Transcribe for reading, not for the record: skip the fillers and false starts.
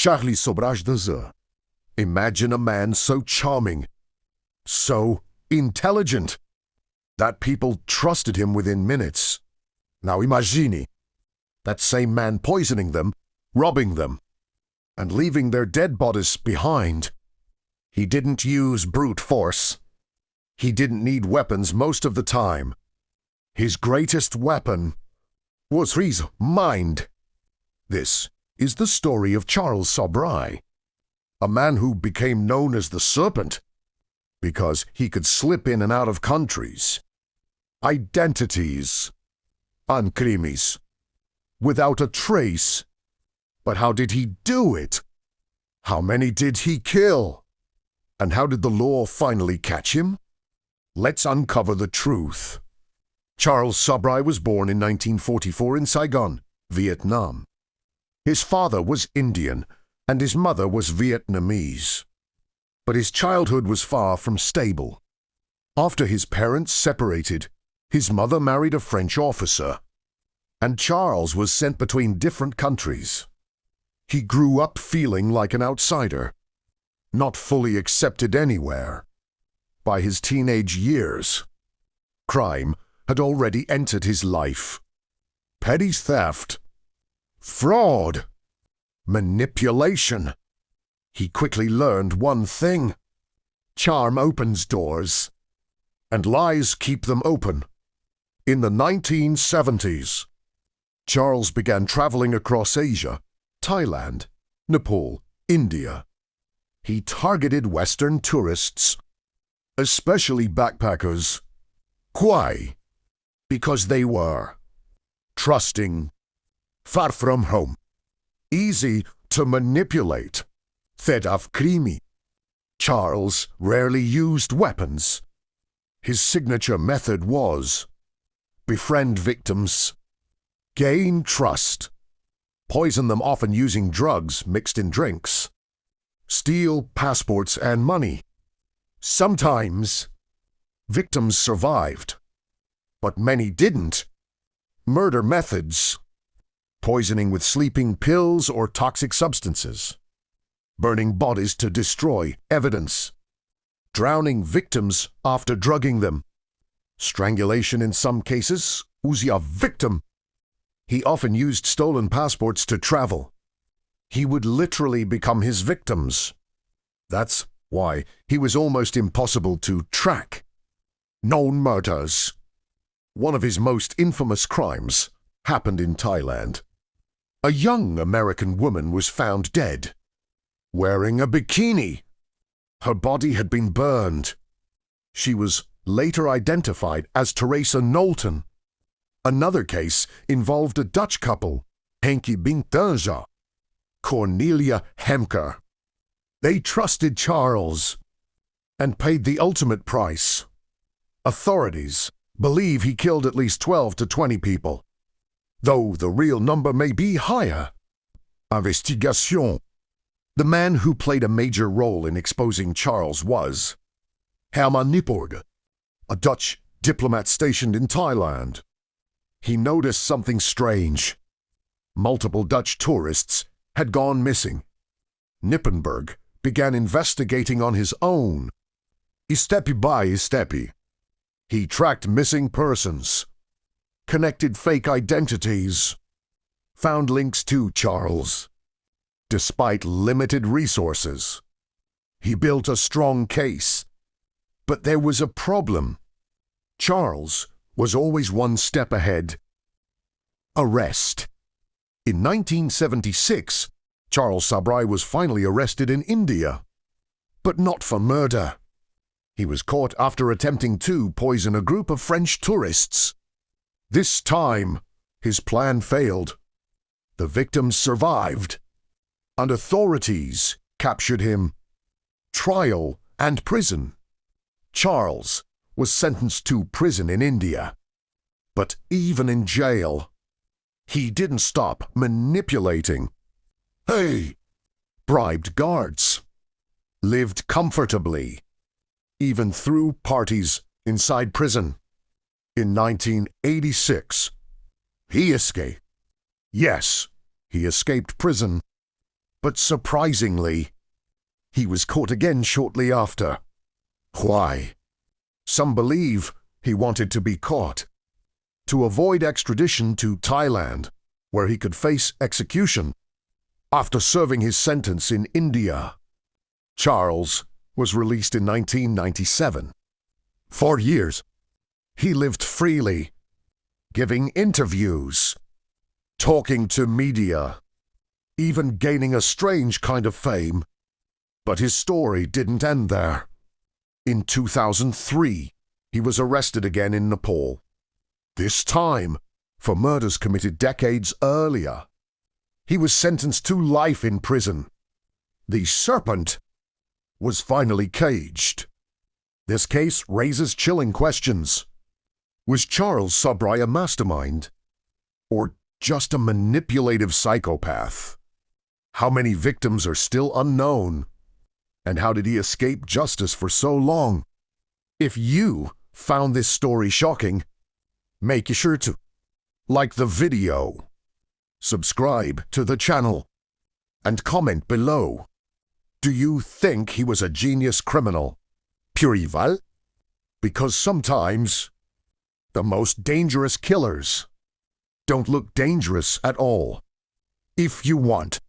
Charles Sobhraj de. Imagine a man so charming, so intelligent, that people trusted him within minutes. Now imagine that same man poisoning them, robbing them, and leaving their dead bodies behind. He didn't use brute force. He didn't need weapons most of the time. His greatest weapon was his mind. This is the story of Charles Sobhraj, a man who became known as the Serpent because he could slip in and out of countries, identities, and crimes without a trace. But how did he do it? How many did he kill? And how did the law finally catch him? Let's uncover the truth. Charles Sobhraj was born in 1944 in Saigon, Vietnam. His father was Indian and his mother was Vietnamese. But his childhood was far from stable. After his parents separated, his mother married a French officer, and Charles was sent between different countries. He grew up feeling like an outsider, not fully accepted anywhere. By his teenage years, crime had already entered his life. Petty theft, fraud, manipulation. He quickly learned one thing: charm opens doors, and lies keep them open. In the 1970s, Charles began traveling across Asia, Thailand, Nepal, India. He targeted Western tourists, especially backpackers. Why? Because they were trusting, far from home, easy to manipulate, fed off creamy. Charles rarely used weapons. His signature method was befriend victims, gain trust, poison them, often using drugs mixed in drinks, steal passports and money. Sometimes victims survived, but many didn't. Murder methods: poisoning with sleeping pills or toxic substances, burning bodies to destroy evidence, drowning victims after drugging them, strangulation in some cases, using a victim. He often used stolen passports to travel. He would literally become his victims. That's why he was almost impossible to track. Known murders. One of his most infamous crimes happened in Thailand. A young American woman was found dead, wearing a bikini. Her body had been burned. She was later identified as Teresa Knowlton. Another case involved a Dutch couple, Henkie Binktanja, Cornelia Hemker. They trusted Charles and paid the ultimate price. Authorities believe he killed at least 12 to 20 people, though the real number may be higher. Investigation. The man who played a major role in exposing Charles was Herman Nipperg, a Dutch diplomat stationed in Thailand. He noticed something strange. Multiple Dutch tourists had gone missing. Nippenberg began investigating on his own. Step by step, he tracked missing persons, connected fake identities, found links to Charles. Despite limited resources, he built a strong case. But there was a problem. Charles was always one step ahead. Arrest. In 1976, Charles Sobhraj was finally arrested in India, but not for murder. He was caught after attempting to poison a group of French tourists. This time, his plan failed. The victims survived, and authorities captured him. Trial and prison. Charles was sentenced to prison in India. But even in jail, he didn't stop manipulating. Bribed guards. Lived comfortably, even threw parties inside prison. In 1986, he escaped. Yes, he escaped prison. But surprisingly, he was caught again shortly after. Why? Some believe he wanted to be caught to avoid extradition to Thailand, where he could face execution after serving his sentence in India. Charles was released in 1997. For years, he lived freely, giving interviews, talking to media, even gaining a strange kind of fame. But his story didn't end there. In 2003, he was arrested again in Nepal, this time for murders committed decades earlier. He was sentenced to life in prison. The Serpent was finally caged. This case raises chilling questions. Was Charles Sobhraj a mastermind? Or just a manipulative psychopath? How many victims are still unknown? And how did he escape justice for so long? If you found this story shocking, make sure to like the video, subscribe to the channel, and comment below. Do you think he was a genius criminal? Pure evil? Because sometimes the most dangerous killers don't look dangerous at all. If you want